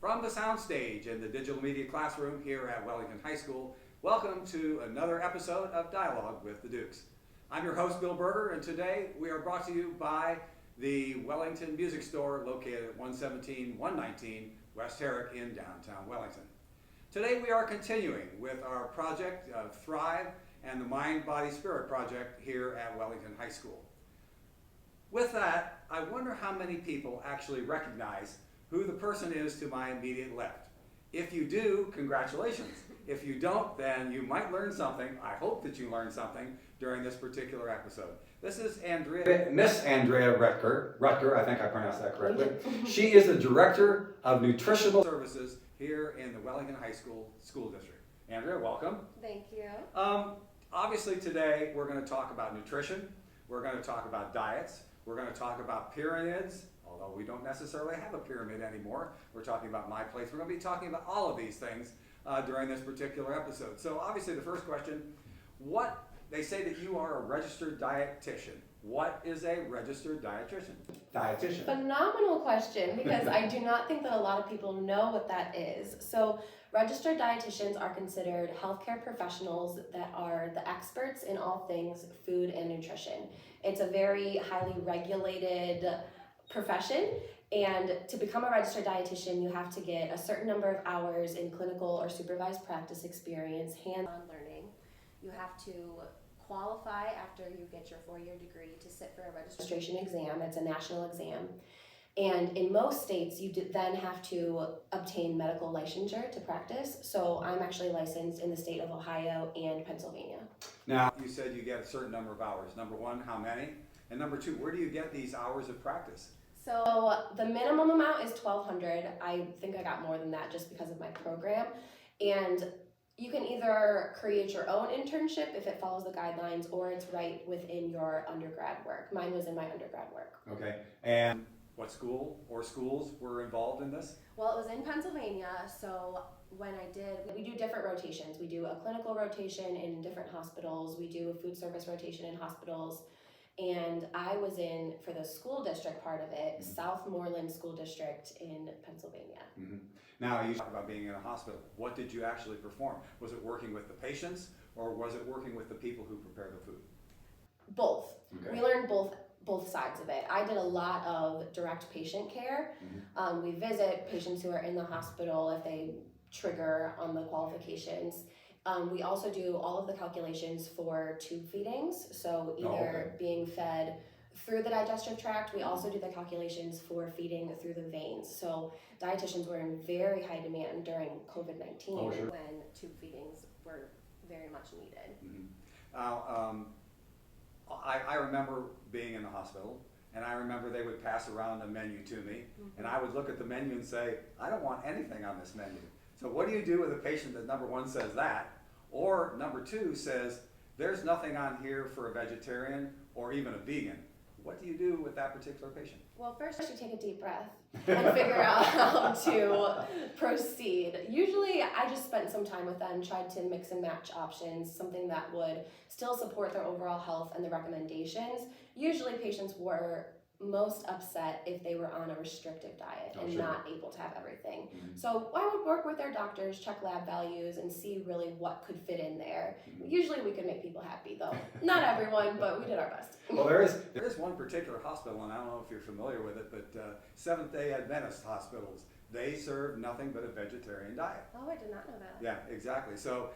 From the soundstage in the digital media classroom here at Wellington High School, welcome to another episode of Dialogue with the Dukes. I'm your host, Bill Berger, and today we are brought to you by the Wellington Music Store located at 117-119 West Herrick in downtown Wellington. Today we are continuing with our project of Thrive and the Mind, Body, Spirit project here at Wellington High School. With that, I wonder how many people actually recognize who the person is to my immediate left. If you do, congratulations. If you don't, then you might learn something. I hope that you learn something during this particular episode. This is Miss Andrea Rutger, I think I pronounced that correctly. She is the Director of Nutritional Services here in the Wellington High School School District. Andrea, welcome. Thank you. Obviously today we're going to talk about nutrition, we're going to talk about diets, we're going to talk about pyramids, although we don't necessarily have a pyramid anymore. We're talking about my place. We're going to be talking about all of these things during this particular episode. So obviously the first question, they say that you are a registered dietitian. What is a registered dietitian? Phenomenal question, because I do not think that a lot of people know what that is. So registered dietitians are considered healthcare professionals that are the experts in all things food and nutrition. It's a very highly regulated profession, and to become a registered dietitian you have to get a certain number of hours in clinical or supervised practice experience, hands-on learning. You have to qualify after you get your 4-year degree to sit for a registration exam. It's a national exam, and in most states you then have to obtain medical licensure to practice. So I'm actually licensed in the state of Ohio and Pennsylvania. Now, you said you get a certain number of hours. Number one, how many? And number two, where do you get these hours of practice? So the minimum amount is 1,200. I think I got more than that just because of my program. And you can either create your own internship if it follows the guidelines, or it's right within your undergrad work. Mine was in my undergrad work. Okay. And what school or schools were involved in this? Well, it was in Pennsylvania, so we do different rotations. We do a clinical rotation in different hospitals. We do a food service rotation in hospitals. And I was in, for the school district part of it, Southmoreland School District in Pennsylvania. Mm-hmm. Now, you talk about being in a hospital. What did you actually perform? Was it working with the patients, or was it working with the people who prepare the food? Both. Okay. We learned both sides of it. I did a lot of direct patient care. Mm-hmm. We visit patients who are in the hospital if they trigger on the qualifications. We also do all of the calculations for tube feedings, so either being fed through the digestive tract. We also do the calculations for feeding through the veins. So dietitians were in very high demand during COVID-19 when tube feedings were very much needed. Mm-hmm. I remember being in the hospital, and I remember they would pass around a menu to me, and I would look at the menu and say, I don't want anything on this menu. So what do you do with a patient that number one says that, or number two says, there's nothing on here for a vegetarian or even a vegan? What do you do with that particular patient? Well, first you take a deep breath and figure out how to proceed. Usually I just spent some time with them, tried to mix and match options, something that would still support their overall health and the recommendations. Usually patients were most upset if they were on a restrictive diet and not able to have everything. Mm-hmm. So I would work with their doctors, check lab values, and see really what could fit in there. Mm-hmm. Usually we could make people happy, though. Not everyone, but we did our best. Well, there is one particular hospital, and I don't know if you're familiar with it, but Seventh-day Adventist hospitals, they serve nothing but a vegetarian diet. Oh, I did not know that. Yeah, exactly. So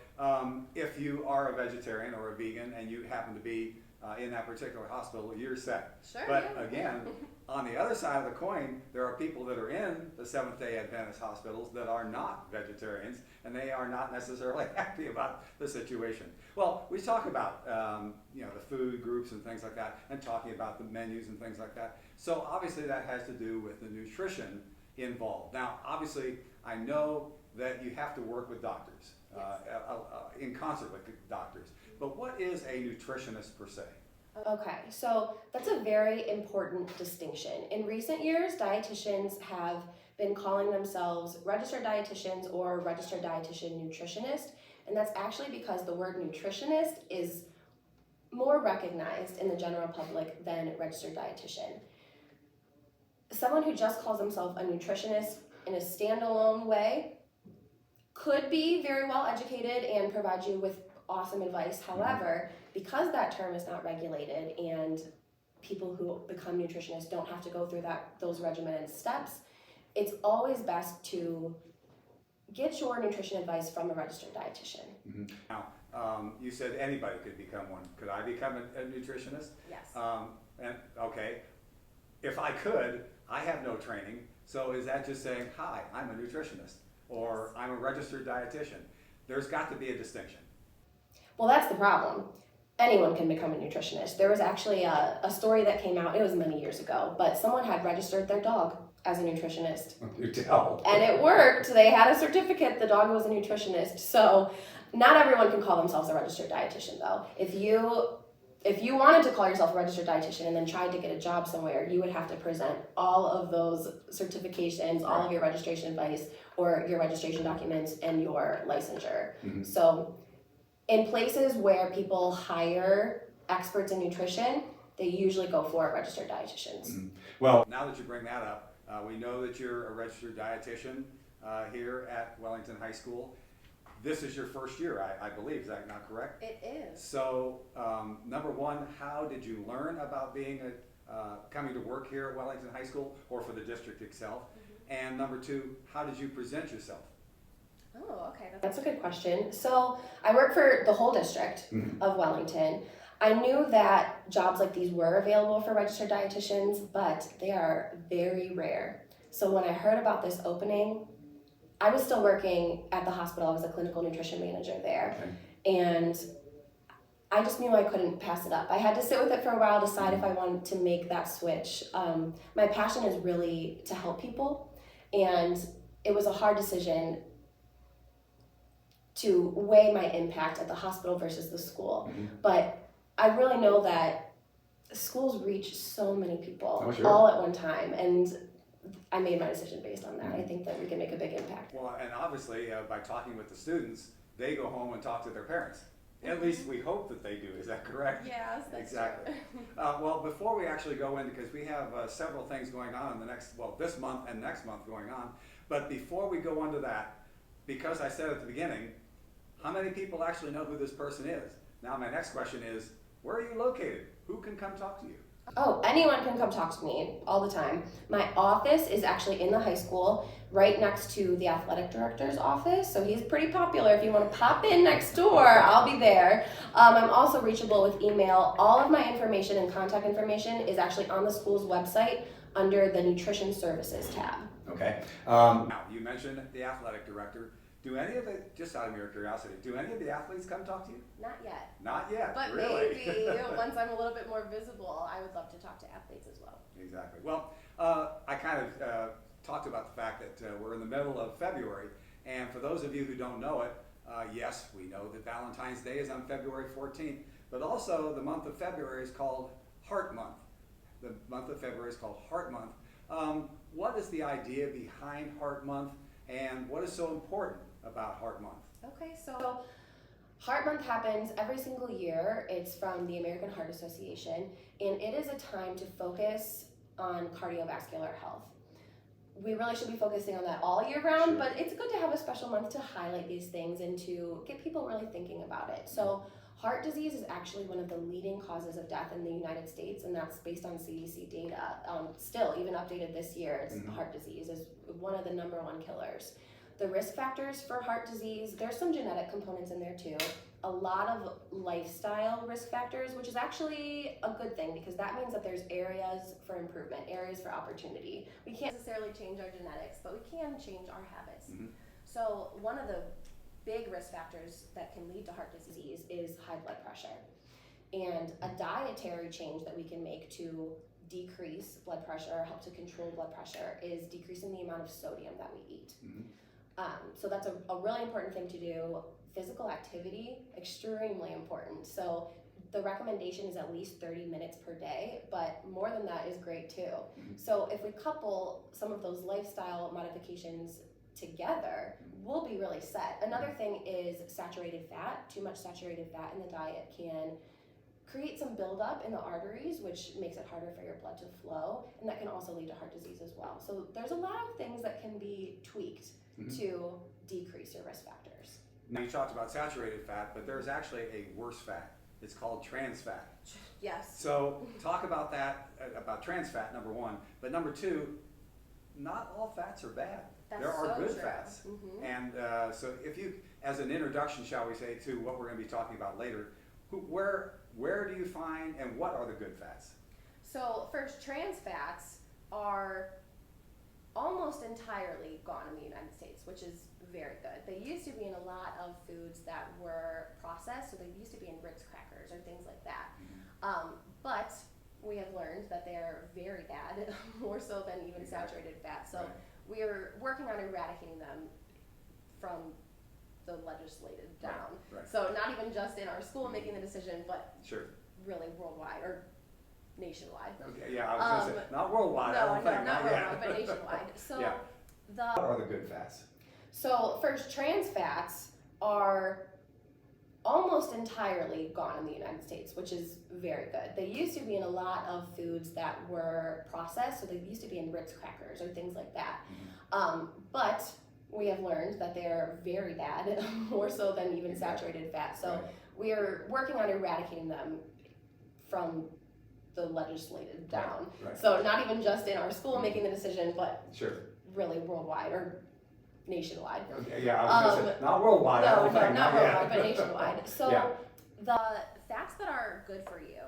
if you are a vegetarian or a vegan and you happen to be in that particular hospital, you're set. Sure. But again, on the other side of the coin, there are people that are in the Seventh-day Adventist hospitals that are not vegetarians, and they are not necessarily happy about the situation. Well, we talk about the food groups and things like that, and talking about the menus and things like that. So obviously that has to do with the nutrition involved. Now, obviously, I know that you have to work with doctors, in concert with doctors. But what is a nutritionist per se? Okay, so that's a very important distinction. In recent years, dietitians have been calling themselves registered dietitians or registered dietitian nutritionist, and that's actually because the word nutritionist is more recognized in the general public than registered dietitian. Someone who just calls themselves a nutritionist in a standalone way could be very well educated and provide you with awesome advice. However, because that term is not regulated and people who become nutritionists don't have to go through those regimented steps, it's always best to get your nutrition advice from a registered dietitian. Now, you said anybody could become one. Could I become a nutritionist? Yes. And okay, if I could, I have no training. So is that just saying, hi, I'm a nutritionist, or I'm a registered dietitian? There's got to be a distinction. Well, that's the problem. Anyone can become a nutritionist. There was actually a story that came out, it was many years ago, but someone had registered their dog as a nutritionist. You tell. And it worked. They had a certificate, the dog was a nutritionist. So not everyone can call themselves a registered dietitian though. If you wanted to call yourself a registered dietitian and then tried to get a job somewhere, you would have to present all of those certifications, all of your registration advice, or your registration documents and your licensure. So in places where people hire experts in nutrition, they usually go for registered dietitians. Well, now that you bring that up, we know that you're a registered dietitian here at Wellington High School. This is your first year, I believe. Is that not correct? It is. So, number one, how did you learn about being coming to work here at Wellington High School or for the district itself? And number two, how did you present yourself? Oh, okay. That's a good question. So I work for the whole district of Wellington. I knew that jobs like these were available for registered dietitians, but they are very rare. So when I heard about this opening, I was still working at the hospital. I was a clinical nutrition manager there. And I just knew I couldn't pass it up. I had to sit with it for a while, decide if I wanted to make that switch. My passion is really to help people, and it was a hard decision to weigh my impact at the hospital versus the school. But I really know that schools reach so many people all at one time, and I made my decision based on that. I think that we can make a big impact. Well, and obviously by talking with the students, they go home and talk to their parents. At least we hope that they do. Is that correct? Yes, that's exactly. Well, before we actually go in, because we have several things going on in the next, this month and next month going on. But before we go on to that, because I said at the beginning, how many people actually know who this person is? Now my next question is, where are you located? Who can come talk to you? Oh, anyone can come talk to me all the time. My office is actually in the high school, right next to the athletic director's office. So he's pretty popular. If you want to pop in next door, I'll be there. I'm also reachable with email. All of my information and contact information is actually on the school's website under the Nutrition Services tab. Okay. Now, you mentioned the athletic director. Do any of the, just out of mere curiosity, do any of the athletes come talk to you? Not yet. Not yet, But really? maybe once I'm a little bit more visible, I would love to talk to athletes as well. Exactly. Well, I kind of talked about the fact that we're in the middle of February, and for those of you who don't know it, yes, we know that Valentine's Day is on February 14th, but also the month of February is called Heart Month. The month of February is called Heart Month. What is the idea behind Heart Month, and what is so important about Heart Month? Okay, so Heart Month happens every single year. It's from the American Heart Association, and it is a time to focus on cardiovascular health. We really should be focusing on that all year round, but it's good to have a special month to highlight these things and to get people really thinking about it. So heart disease is actually one of the leading causes of death in the United States, and that's based on CDC data. Still, even updated this year, heart disease is one of the #1 killers. The risk factors for heart disease, there's some genetic components in there too. A lot of lifestyle risk factors, which is actually a good thing because that means that there's areas for improvement, areas for opportunity. We can't necessarily change our genetics, but we can change our habits. So one of the big risk factors that can lead to heart disease is high blood pressure. And a dietary change that we can make to decrease blood pressure, help to control blood pressure, is decreasing the amount of sodium that we eat. So that's a really important thing to do. Physical activity, extremely important. So the recommendation is at least 30 minutes per day, but more than that is great too. So if we couple some of those lifestyle modifications together, we'll be really set. Another thing is saturated fat. Too much saturated fat in the diet can create some buildup in the arteries, which makes it harder for your blood to flow, and that can also lead to heart disease as well. So there's a lot of things that can be tweaked to decrease your risk factors. Now you talked about saturated fat, but there's actually a worse fat. It's called trans fat. Yes. So talk about that, about trans fat, number one. But number two, not all fats are bad. That's there are so good true. fats. And so if you, as an introduction, shall we say, to what we're going to be talking about later, where do you find and what are the good fats? So first, trans fats are almost entirely gone in the United States, which is very good. They used to be in a lot of foods that were processed, so they used to be in Ritz crackers or things like that. But we have learned that they are very bad, more so than even saturated fat. So we are working on eradicating them from the legislated down. So not even just in our school making the decision, but really worldwide or nationwide. Okay, yeah, I was going to say, not worldwide, I don't think. Not worldwide, but nationwide. So what are the good fats? So first, trans fats are almost entirely gone in the United States, which is very good. They used to be in a lot of foods that were processed, so they used to be in Ritz crackers or things like that. But we have learned that they're very bad, more so than even saturated fat. So we are working on eradicating them from the legislated down. So not even just in our school making the decision, but really worldwide or nationwide. Okay, yeah, I was going to say, not worldwide, I don't think. Not worldwide, but nationwide. So the fats that are good for you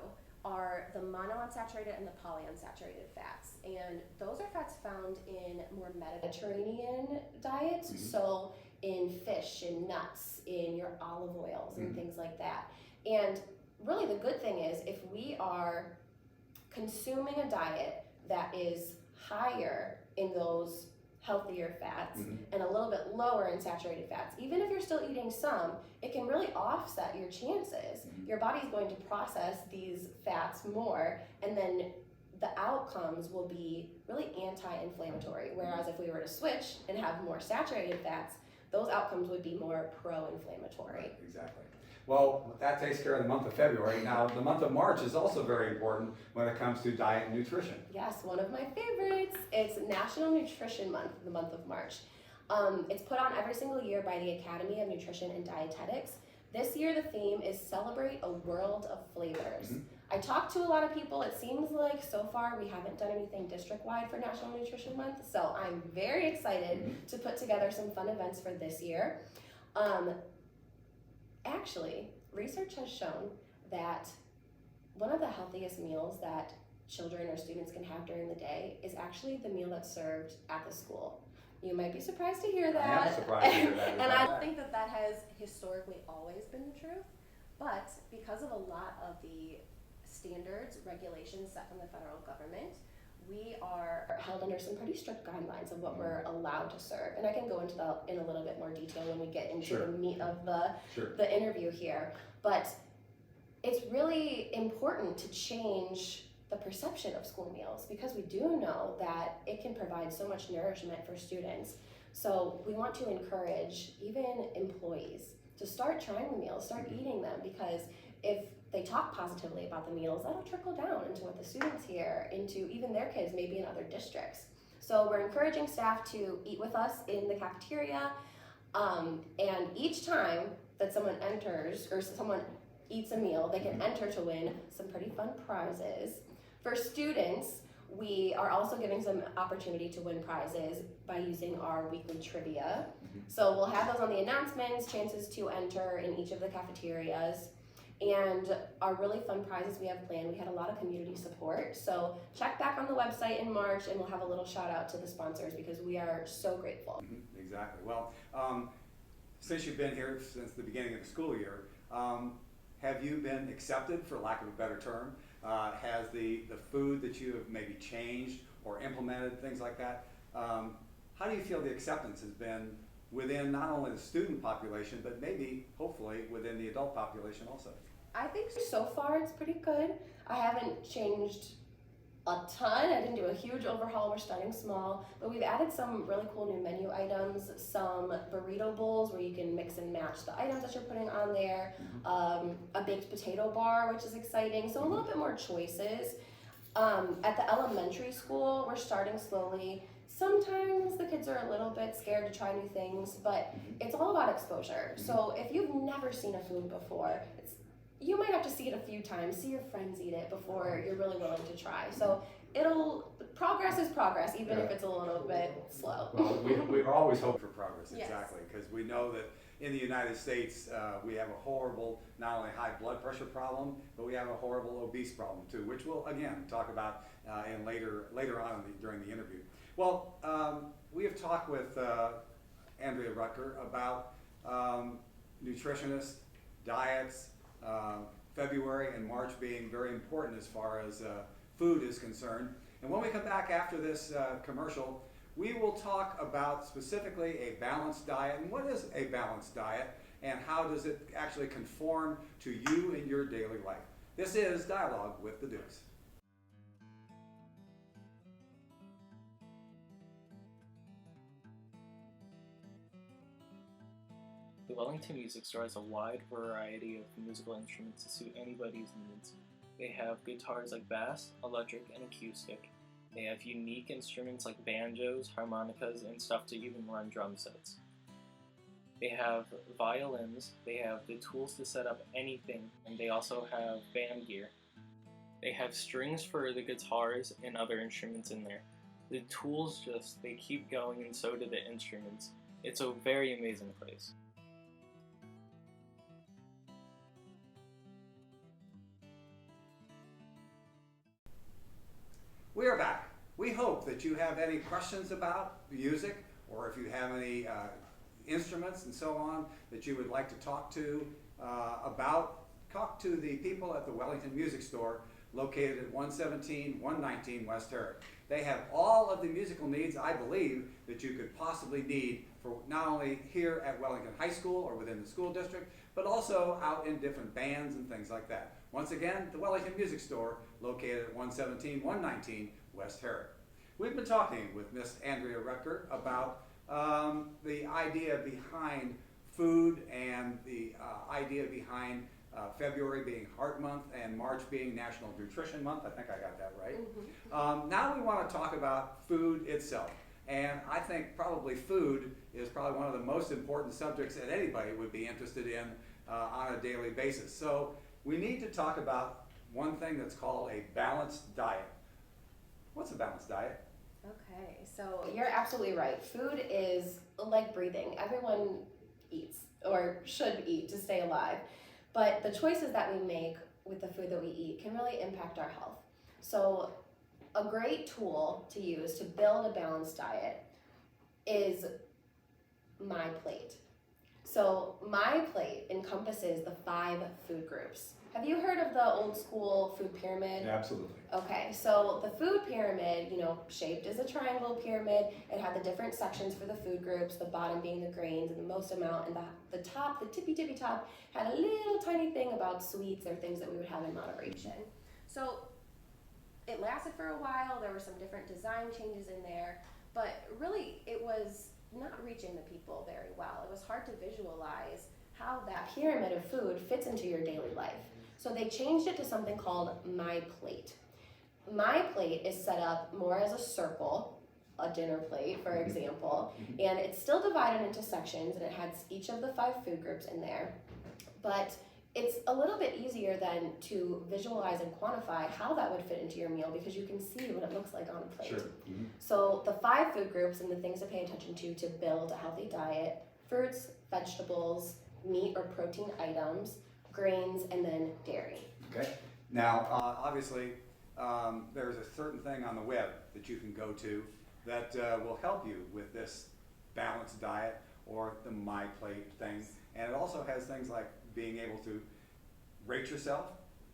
are the monounsaturated and the polyunsaturated fats. And those are fats found in more Mediterranean diets, so in fish, in nuts, in your olive oils and things like that. And really the good thing is if we are consuming a diet that is higher in those healthier fats and a little bit lower in saturated fats, even if you're still eating some, it can really offset your chances. Your body's going to process these fats more, and then the outcomes will be really anti-inflammatory. Whereas if we were to switch and have more saturated fats, those outcomes would be more pro-inflammatory. Exactly. Well, that takes care of the month of February. Now, the month of March is also very important when it comes to diet and nutrition. Yes, one of my favorites. It's National Nutrition Month, the month of March. It's put on every single year by the Academy of Nutrition and Dietetics. This year, the theme is Celebrate a World of Flavors. I talked to a lot of people. It seems like so far we haven't done anything district-wide for National Nutrition Month, so I'm very excited to put together some fun events for this year. Actually, research has shown that one of the healthiest meals that children or students can have during the day is actually the meal that's served at the school. You might be surprised to hear that. I am surprised to hear that. And I don't think that that has historically always been the truth, but because of a lot of the standards, regulations set from the federal government, we are held under some pretty strict guidelines of what we're allowed to serve. And I can go into that in a little bit more detail when we get into the meat of the interview here. But it's really important to change the perception of school meals because we do know that it can provide so much nourishment for students. So we want to encourage even employees to start trying the meals, start eating them, because if they talk positively about the meals, that'll trickle down into what the students hear, into even their kids, maybe in other districts. So we're encouraging staff to eat with us in the cafeteria, and each time that someone enters or someone eats a meal, they can enter to win some pretty fun prizes. For students, we are also giving some opportunity to win prizes by using our weekly trivia. So we'll have those on the announcements, chances to enter in each of the cafeterias. And our really fun prizes we have planned, we had a lot of community support. So check back on the website in March and we'll have a little shout out to the sponsors because we are so grateful. Exactly. Well, since you've been here since the beginning of the school year, have you been accepted, for lack of a better term? Has the food that you have maybe changed or implemented, things like that, how do you feel the acceptance has been within not only the student population, but maybe, hopefully, within the adult population also? I think so far it's pretty good. I haven't changed a ton. I didn't do a huge overhaul. We're starting small, but we've added some really cool new menu items, some burrito bowls where you can mix and match the items that you're putting on there, a baked potato bar, which is exciting. So a little bit more choices. At the elementary school, we're starting slowly. Sometimes the kids are a little bit scared to try new things, but it's all about exposure. So if you've never seen a food before, you might have to see it a few times, see your friends eat it before you're really willing to try. So progress is progress, even if it's a little bit slow. Well, we always hope for progress, Yes. exactly, because we know that in the United States, we have a horrible, not only high blood pressure problem, but we have a horrible obese problem too, which we'll again talk about later on during the interview. Well, we have talked with Andrea Rutger about nutritionists, diets, February and March being very important as far as food is concerned. And when we come back after this commercial, we will talk about specifically a balanced diet and what is a balanced diet and how does it actually conform to you in your daily life. This is Dialogue with the Dukes. The Wellington Music Store has a wide variety of musical instruments to suit anybody's needs. They have guitars like bass, electric, and acoustic. They have unique instruments like banjos, harmonicas, and stuff to even run drum sets. They have violins, they have the tools to set up anything, and they also have band gear. They have strings for the guitars and other instruments in there. The tools they keep going, and so do the instruments. It's a very amazing place. We are back. We hope that you have any questions about music or if you have any instruments and so on that you would like to talk to about. Talk to the people at the Wellington Music Store located at 117-119 West Herrick. They have all of the musical needs, I believe, that you could possibly need for not only here at Wellington High School or within the school district, but also out in different bands and things like that. Once again, the Wellington Music Store located at 117-119 West Herrick. We've been talking with Miss Andrea Rutger about the idea behind food and the idea behind February being Heart Month and March being National Nutrition Month. I think I got that right. Now we want to talk about food itself. And I think probably food is probably one of the most important subjects that anybody would be interested in on a daily basis. So we need to talk about one thing that's called a balanced diet. What's a balanced diet? Okay, so you're absolutely right. Food is like breathing. Everyone eats or should eat to stay alive. But the choices that we make with the food that we eat can really impact our health. So a great tool to use to build a balanced diet is My Plate. So My Plate encompasses the 5 food groups. Have you heard of the old school food pyramid? Absolutely. Okay, so the food pyramid, shaped as a triangle pyramid, it had the different sections for the food groups, the bottom being the grains and the most amount, and the top, the tippy top, had a little tiny thing about sweets or things that we would have in moderation. So it lasted for a while. There were some different design changes in there, but really it was not reaching the people very well. It was hard to visualize how that pyramid of food fits into your daily life. So they changed it to something called My Plate. My Plate is set up more as a circle, a dinner plate, for example, and it's still divided into sections, and it has each of the 5 food groups in there. But it's a little bit easier then to visualize and quantify how that would fit into your meal because you can see what it looks like on a plate. Sure. So the 5 food groups and the things to pay attention to build a healthy diet: fruits, vegetables, meat or protein items, grains, and then dairy. Okay. Now, obviously, there's a certain thing on the web that you can go to that will help you with this balanced diet or the My Plate thing. And it also has things like being able to rate yourself,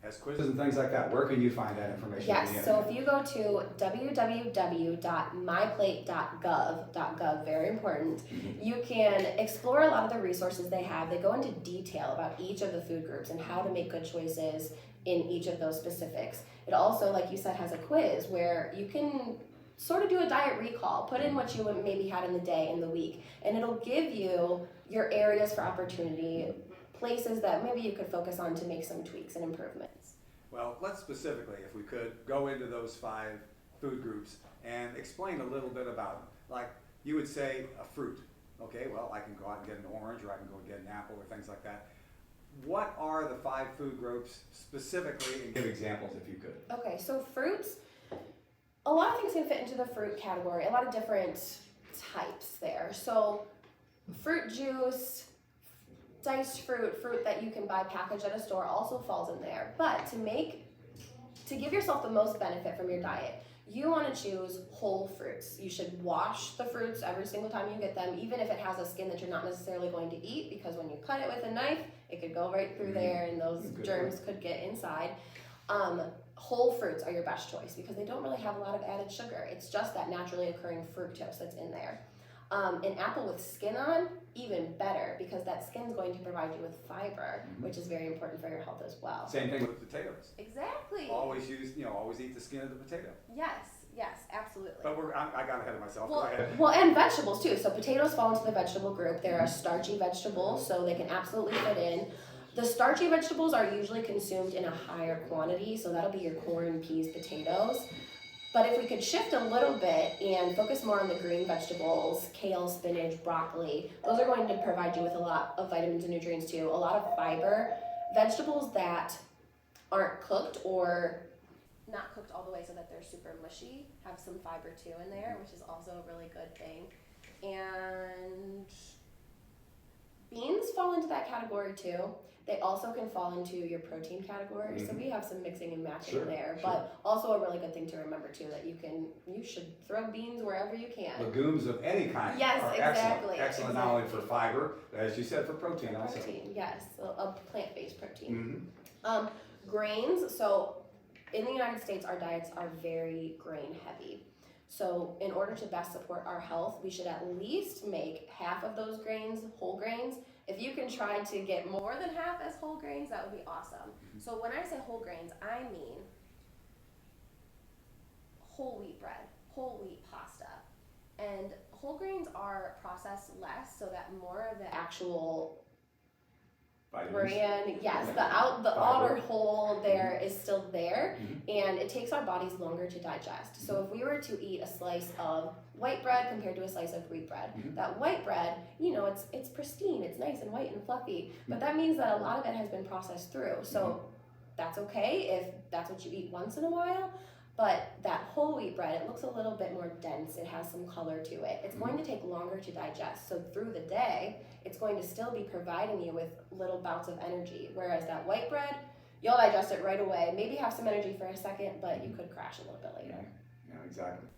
has quizzes and things like that. Where can you find that information? Yes, so if you go to www.myplate.gov, very important, you can explore a lot of the resources they have. They go into detail about each of the food groups and how to make good choices in each of those specifics. It also, like you said, has a quiz where you can sort of do a diet recall, put in what you maybe had in the day, in the week, and it'll give you your areas for opportunity, places that maybe you could focus on to make some tweaks and improvements. Well, let's specifically, if we could, go into those 5 food groups and explain a little bit about them. Like you would say a fruit. Okay, well, I can go out and get an orange, or I can go and get an apple, or things like that. What are the 5 food groups specifically, and give examples if you could? Okay, so fruits, a lot of things can fit into the fruit category, a lot of different types there. So fruit juice, diced fruit that you can buy packaged at a store also falls in there. But to give yourself the most benefit from your diet, you want to choose whole fruits. You should wash the fruits every single time you get them, even if it has a skin that you're not necessarily going to eat, because when you cut it with a knife, it could go right through there and those germs could get inside. Whole fruits are your best choice because they don't really have a lot of added sugar. It's just that naturally occurring fructose that's in there. An apple with skin on, even better, because that skin's going to provide you with fiber, which is very important for your health as well. Same thing with potatoes. Exactly. Always always eat the skin of the potato. Yes, absolutely. But I got ahead of myself. Go ahead. Well, and vegetables too. So potatoes fall into the vegetable group. They're a starchy vegetable, so they can absolutely fit in. The starchy vegetables are usually consumed in a higher quantity, so that'll be your corn, peas, potatoes. But if we could shift a little bit and focus more on the green vegetables, kale, spinach, broccoli, those are going to provide you with a lot of vitamins and nutrients too, a lot of fiber. Vegetables that aren't cooked or not cooked all the way so that they're super mushy have some fiber too in there, which is also a really good thing. And beans fall into that category too. They also can fall into your protein category, so we have some mixing and matching there. But also a really good thing to remember too, that you should throw beans wherever you can. Legumes of any kind Yes, are exactly, excellent not only for fiber, as you said, for protein also. Protein, yes, a plant-based protein. Grains, so in the United States, our diets are very grain heavy. So in order to best support our health, we should at least make half of those grains whole grains. If you can try to get more than half as whole grains, that would be awesome. So when I say whole grains, I mean whole wheat bread, whole wheat pasta. And whole grains are processed less so that more of the actual bran, yes, the outer whole there is still there, and it takes our bodies longer to digest. So if we were to eat a slice of white bread compared to a slice of wheat bread, that white bread, it's pristine, it's nice and white and fluffy, but that means that a lot of it has been processed through. So that's okay if that's what you eat once in a while. But that whole wheat bread, it looks a little bit more dense. It has some color to it. It's going to take longer to digest. So through the day, it's going to still be providing you with little bouts of energy. Whereas that white bread, you'll digest it right away. Maybe have some energy for a second, but you could crash a little bit later. Yeah, exactly.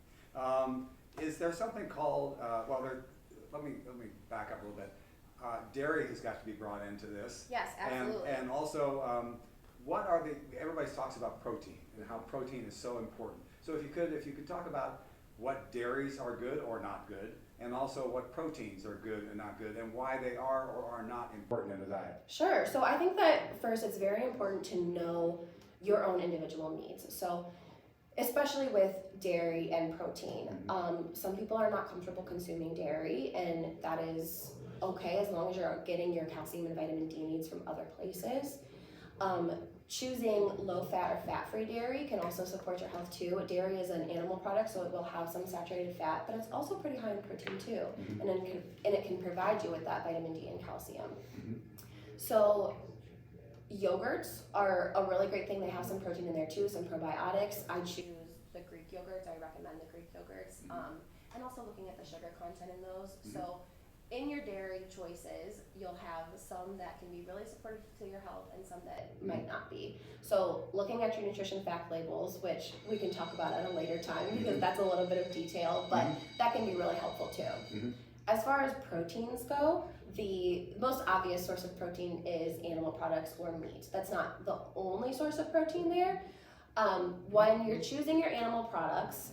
Is there something called, let me back up a little bit. Dairy has got to be brought into this. Yes, absolutely. And also, everybody talks about protein and how protein is so important. So if you could talk about what dairies are good or not good, and also what proteins are good and not good, and why they are or are not important in a diet. Sure. So I think that first it's very important to know your own individual needs. So especially with dairy and protein, some people are not comfortable consuming dairy, and that is okay as long as you're getting your calcium and vitamin D needs from other places. Choosing low-fat or fat-free dairy can also support your health too. Dairy is an animal product, so it will have some saturated fat, but it's also pretty high in protein too, and it can provide you with that vitamin D and calcium. So yogurts are a really great thing. They have some protein in there too, some probiotics. I choose the Greek yogurts. I recommend the Greek yogurts, and also looking at the sugar content in those. So in your dairy choices, you'll have some that can be really supportive to your health and some that might not be. So looking at your nutrition fact labels, which we can talk about at a later time because that's a little bit of detail, but that can be really helpful too. As far as proteins go, the most obvious source of protein is animal products or meat. That's not the only source of protein there. When you're choosing your animal products,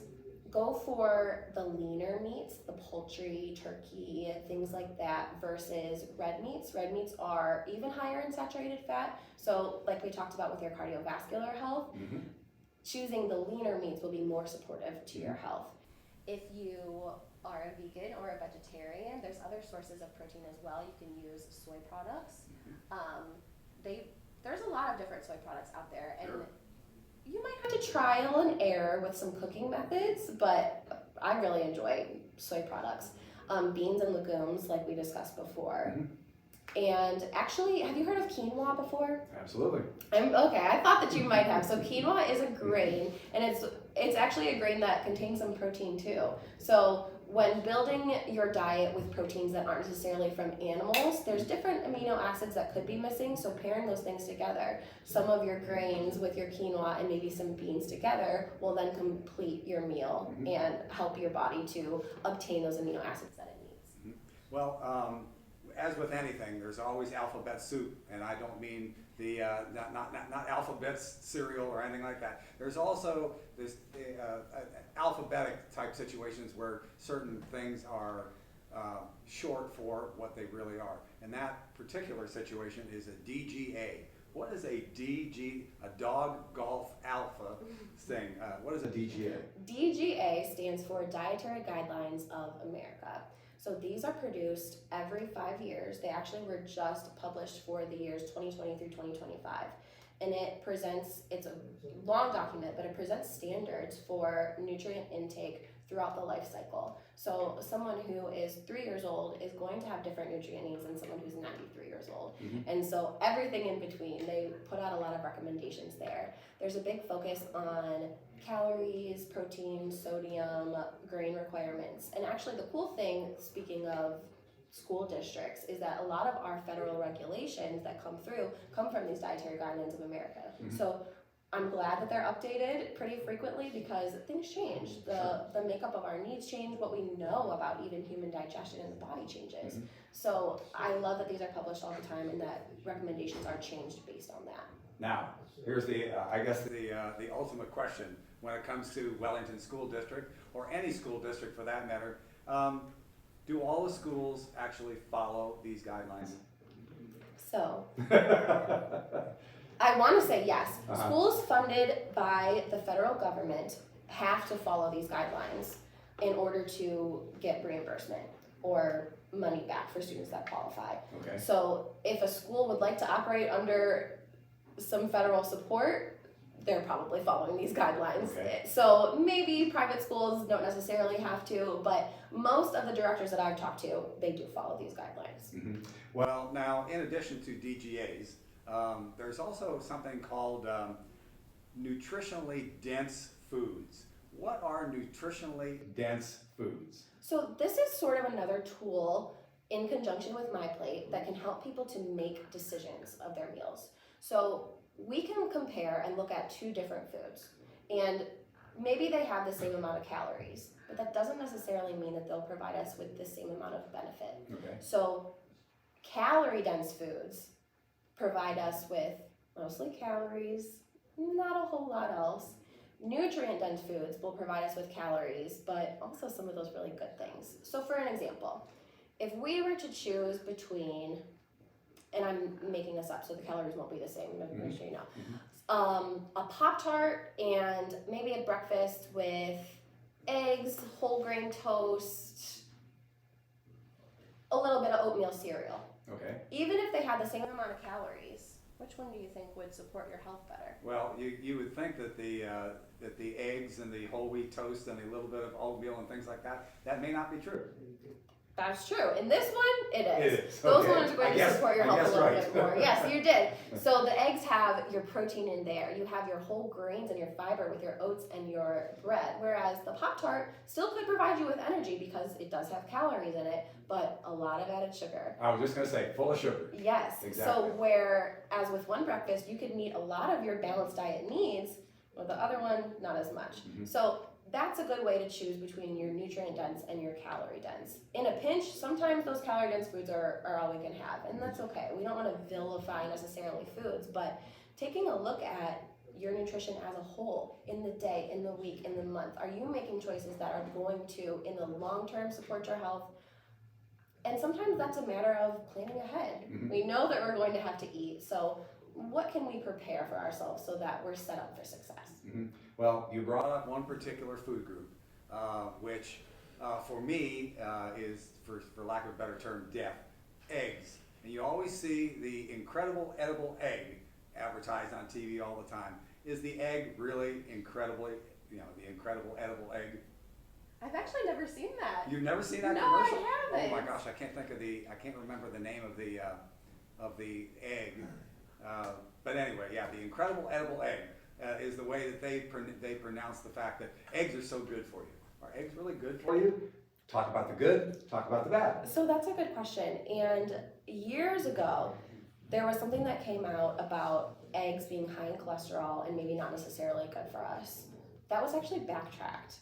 go for the leaner meats, the poultry, turkey, things like that, versus red meats. Red meats are even higher in saturated fat. So like we talked about with your cardiovascular health, choosing the leaner meats will be more supportive to your health. If you are a vegan or a vegetarian, there's other sources of protein as well. You can use soy products. There's a lot of different soy products out there, and you might have to trial and error with some cooking methods, but I really enjoy soy products. Beans and legumes, like we discussed before. And actually, have you heard of quinoa before? Absolutely. Okay, I thought that you might have. So quinoa is a grain, and it's actually a grain that contains some protein too. So when building your diet with proteins that aren't necessarily from animals, there's different amino acids that could be missing. So pairing those things together, some of your grains with your quinoa and maybe some beans together will then complete your meal and help your body to obtain those amino acids that it needs. Well, as with anything, there's always alphabet soup, and I don't mean the not alphabet cereal or anything like that. There's also this alphabetic type situations where certain things are short for what they really are, and that particular situation is a DGA. What is a DG? A dog golf alpha thing? What is a DGA? DGA stands for Dietary Guidelines of America. So these are produced every 5 years. They actually were just published for the years 2020 through 2025. And it's a long document, but it presents standards for nutrient intake throughout the life cycle. So someone who is 3 years old is going to have different nutrient needs than someone who's 93 years old. And so everything in between, they put out a lot of recommendations there. There's a big focus on calories, protein, sodium, grain requirements. And actually the cool thing, speaking of school districts, is that a lot of our federal regulations that come from these Dietary Guidelines of America. So I'm glad that they're updated pretty frequently because things change. The makeup of our needs change. What we know about even human digestion in the body changes. So I love that these are published all the time and that recommendations are changed based on that. Now, here's the ultimate question when it comes to Wellington School District, or any school district for that matter. Do all the schools actually follow these guidelines? So, I want to say yes. Schools funded by the federal government have to follow these guidelines in order to get reimbursement or money back for students that qualify. Okay. So if a school would like to operate under some federal support, they're probably following these guidelines. Okay. So maybe private schools don't necessarily have to, but most of the directors that I've talked to, they do follow these guidelines. Well, now, in addition to DGAs, there's also something called nutritionally dense foods. What are nutritionally dense foods? So this is sort of another tool in conjunction with MyPlate that can help people to make decisions of their meals. So we can compare and look at two different foods, and maybe they have the same amount of calories, but that doesn't necessarily mean that they'll provide us with the same amount of benefit. Okay. So calorie-dense foods provide us with mostly calories, not a whole lot else. Nutrient-dense foods will provide us with calories, but also some of those really good things. So for an example, if we were to choose between, and I'm making this up so the calories won't be the same, I'm going to show you now, a Pop-Tart and maybe a breakfast with eggs, whole grain toast, a little bit of oatmeal cereal. Okay. Even if they had the same amount of calories, which one do you think would support your health better? Well, you would think that the eggs and the whole wheat toast and a little bit of oatmeal and things like that may not be true. That's true. In this one, it is. It is. Those Okay. ones are going to support your I health a guess little right. bit more. Yes, you did. So the eggs have your protein in there. You have your whole grains and your fiber with your oats and your bread. Whereas the Pop-Tart still could provide you with energy because it does have calories in it, but a lot of added sugar. I was just going to say, full of sugar. Yes. Exactly. So whereas with one breakfast, you could meet a lot of your balanced diet needs, with the other one, not as much. So that's a good way to choose between your nutrient dense and your calorie dense. In a pinch, sometimes those calorie dense foods are all we can have, and that's okay. We don't want to vilify necessarily foods, but taking a look at your nutrition as a whole, in the day, in the week, in the month? Are you making choices that are going to, in the long term, support your health? And sometimes that's a matter of planning ahead. Mhm. We know that we're going to have to eat, so what can we prepare for ourselves so that we're set up for success? Well, you brought up one particular food group, which for me is, for lack of a better term, death. Eggs. And you always see the incredible edible egg advertised on TV all the time. Is the egg really incredibly, the incredible edible egg? I've actually never seen that. You've never seen that No, commercial? I haven't. Oh my gosh, I can't remember the name of the egg. But anyway, yeah, the incredible edible egg is the way that they pronounce the fact that eggs are so good for you. Are eggs really good for you? Talk about the good, talk about the bad. So that's a good question. And years ago, there was something that came out about eggs being high in cholesterol and maybe not necessarily good for us. That was actually backtracked.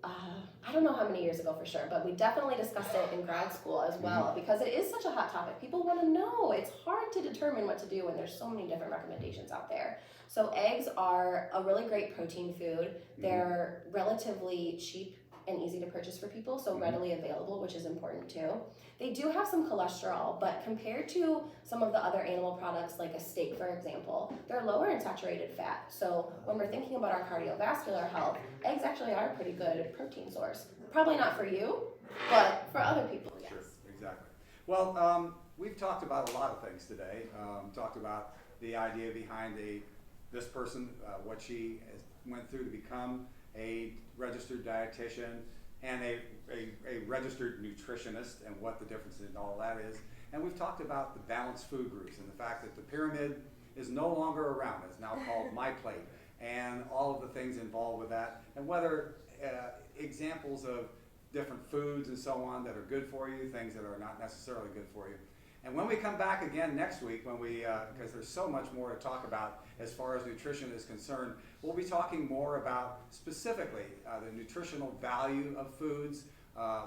I don't know how many years ago for sure, but we definitely discussed it in grad school as well because it is such a hot topic. People want to know. It's hard to determine what to do when there's so many different recommendations out there. So eggs are a really great protein food. They're relatively cheap and easy to purchase for people, so readily available, which is important too. They do have some cholesterol, but compared to some of the other animal products like a steak, for example, they're lower in saturated fat. So when we're thinking about our cardiovascular health, eggs actually are a pretty good protein source. Probably not for you, but for other people, yes. Sure, exactly. Well, we've talked about a lot of things today. Talked about the idea behind this person, what she went through to become a registered dietitian and a registered nutritionist and what the difference in all that is. And we've talked about the balanced food groups and the fact that the pyramid is no longer around. It's now called My Plate and all of the things involved with that and whether examples of different foods and so on that are good for you, things that are not necessarily good for you. And when we come back again next week, when because there's so much more to talk about as far as nutrition is concerned, we'll be talking more about specifically the nutritional value of foods,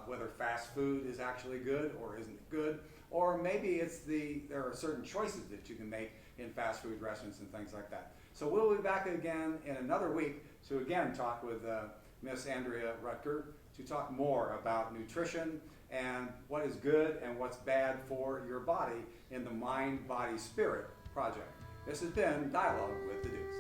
whether fast food is actually good or isn't good, or maybe there are certain choices that you can make in fast food restaurants and things like that. So we'll be back again in another week to again talk with Miss Andrea Rutger to talk more about nutrition and what is good and what's bad for your body in the Mind, Body, Spirit project. This has been Dialogue with the Dukes.